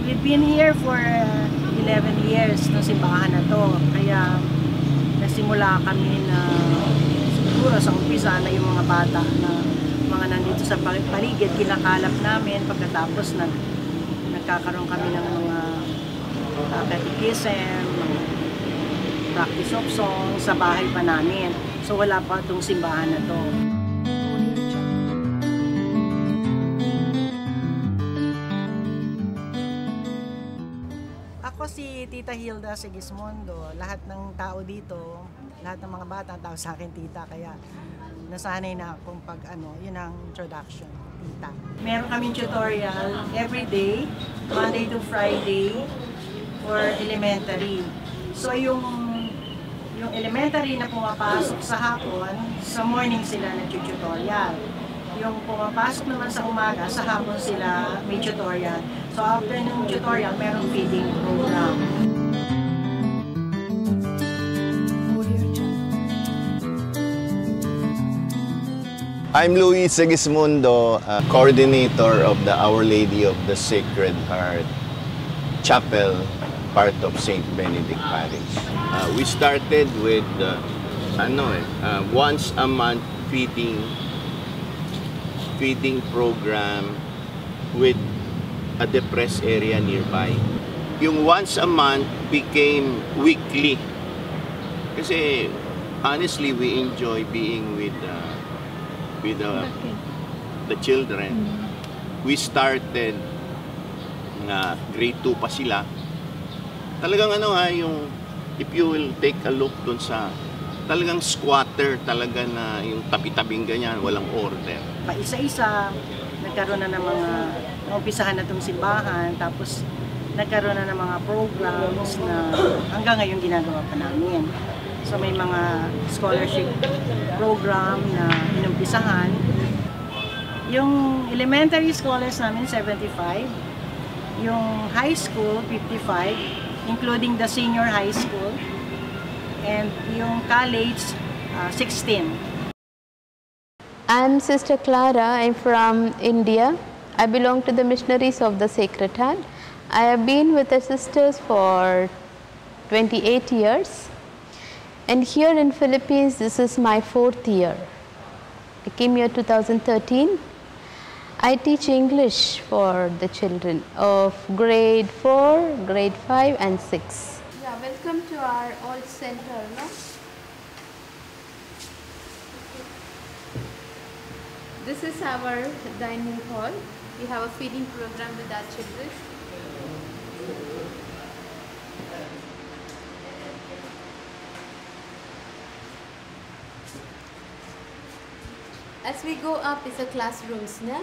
We've been here for 11 years ng simbahan na to. Kaya nasimula kami na siguro sa umpisa na yung mga bata na mga nandito sa paligid, kinakalap namin pagkatapos nagkakaroon kami ng mga catechism, practice of song sa bahay pa namin. So wala pa itong simbahan na to. Ako si Tita Hilda Sigismondo. Lahat ng tao dito, lahat ng mga bata, tao sa akin tita. Kaya nasanay na akong yun ang introduction, tita. Meron kaming tutorial every day, Monday to Friday, for elementary. So yung elementary na pumapasok sa hapon, sa morning sila nag-tutorial. Yung pumapasok naman sa umaga, sa hapon sila may tutorial. So after ng tutorial, merong feeding program. I'm Luis Sigismondo, coordinator of the Our Lady of the Sacred Heart Chapel, part of St. Benedict Parish. We started with once a month feeding program with a depressed area nearby. Yung once a month became weekly. Kasi honestly, we enjoy being with the children. We started grade 2 pa sila. Talagang yung if you will take a look dun sa talagang squatter talaga na yung tabi-tabing ganyan, walang order. Isa-isa, nagkaroon na ng mga umpisahan na itong simbahan, tapos nagkaroon na ng mga programs na hanggang ngayon ginagawa pa namin. So may mga scholarship program na inumpisahan. Yung elementary scholars namin, 75. Yung high school, 55, including the senior high school. And yung college, 16. I'm Sister Clara. I'm from India. I belong to the Missionaries of the Sacred Heart. I have been with the sisters for 28 years. And here in Philippines, this is my 4th year. I came here 2013. I teach English for the children of grade 4, grade 5 and 6. Yeah, welcome to our old center, no? This is our dining hall. We have a feeding program with our children. As we go up is the classrooms, na?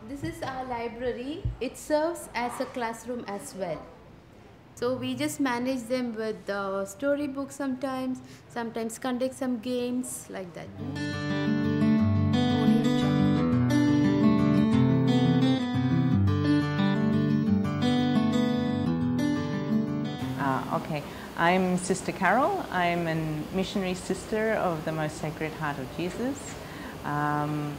This is our library. It serves as a classroom as well. So we just manage them with the storybook sometimes conduct some games like that. Okay, I'm Sister Carol. I'm a missionary sister of the Most Sacred Heart of Jesus. I'm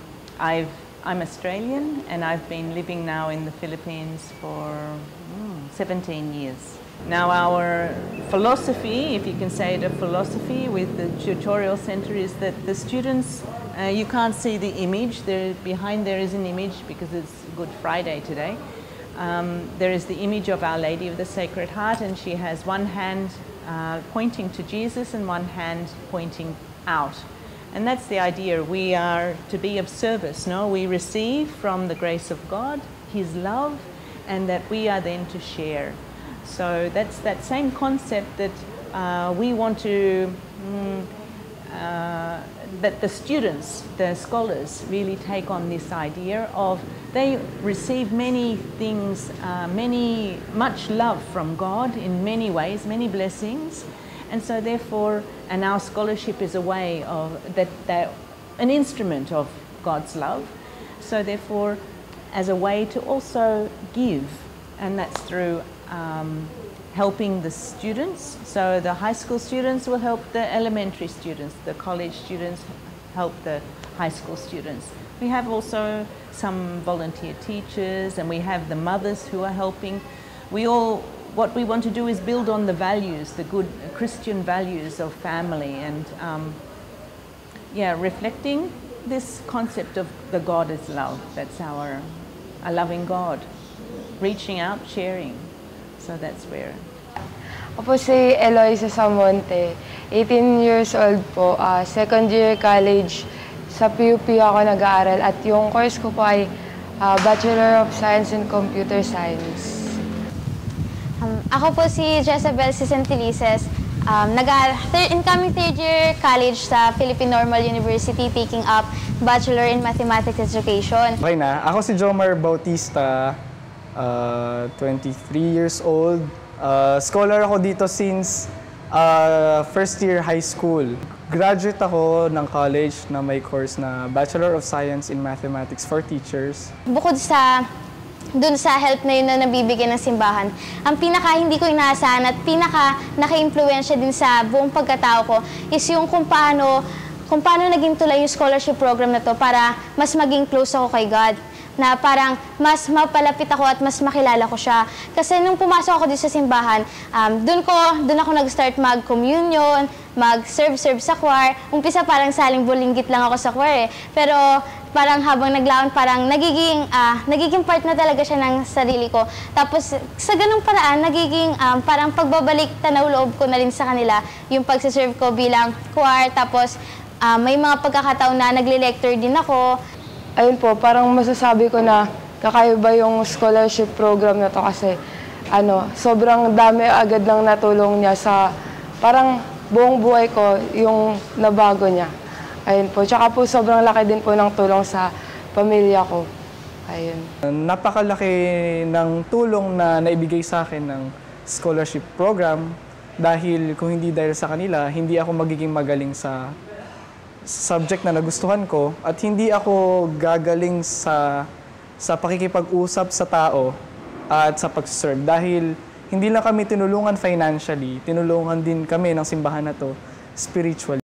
Australian and I've been living now in the Philippines for 17 years. Now our philosophy, if you can say it, a philosophy with the tutorial center is that the students, you can't see the image, behind there is an image because it's Good Friday today. There is the image of Our Lady of the Sacred Heart, and she has one hand pointing to Jesus and one hand pointing out. And that's the idea. We are to be of service, no? We receive from the grace of God, His love, and that we are then to share. So that's that same concept that we want to, that the students, the scholars, really take on this idea of they receive many things, much love from God in many ways, many blessings, and so therefore, and our scholarship is a way of an instrument of God's love. So therefore, as a way to also give, and that's through helping the students. So the high school students will help the elementary students, the college students help the high school students. We have also some volunteer teachers, and we have the mothers who are helping. What we want to do is build on the values, the good Christian values of family, and reflecting this concept of the God is love. That's a loving God, reaching out, sharing. So that's where. Ako po si Eloisa Samonte, 18 years old po, second year college. Sa PUP ako nag-aaral at yung course ko po ay Bachelor of Science in Computer Science. Ako po si Jezabel Sisentilices, incoming third year college sa Philippine Normal University, taking up Bachelor in Mathematics Education. Okay na, ako si Jomar Bautista, 23 years old. Scholar ako dito since first year high school. Graduate ako ng college na may course na Bachelor of Science in Mathematics for Teachers. Bukod sa dun sa help na yun na nabibigyan ng simbahan, ang pinaka hindi ko inaasahan at pinaka naka-impluwensya din sa buong pagkatao ko is yung kung paano naging tulay yung scholarship program na to para mas maging close ako kay God. Na parang mas mapalapit ako at mas makilala ko siya. Kasi nung pumasok ako dito sa simbahan, doon ako nag-start mag-communion, mag-serve sa choir. Umpisa parang saling bulinggit lang ako sa choir eh. Pero parang habang naglaon, parang nagiging part na talaga siya ng sarili ko. Tapos sa ganung paraan, nagiging parang pagbabalik tanaw loob ko na rin sa kanila yung pagsaserve ko bilang choir. Tapos may mga pagkakataon na nagle-lecture din ako. Ayun po, parang masasabi ko na kakaiba yung scholarship program na to kasi sobrang dami agad ng natulong niya sa parang buong buhay ko yung nabago niya. Ayun po, tsaka po sobrang laki din po ng tulong sa pamilya ko. Ayun. Napakalaki ng tulong na naibigay sa akin ng scholarship program dahil kung hindi dahil sa kanila, hindi ako magiging magaling sa subject na nagustuhan ko at hindi ako gagaling sa pakikipag-usap sa tao at sa pag-serve dahil hindi lang kami tinulungan financially, tinulungan din kami ng simbahan na to spiritually.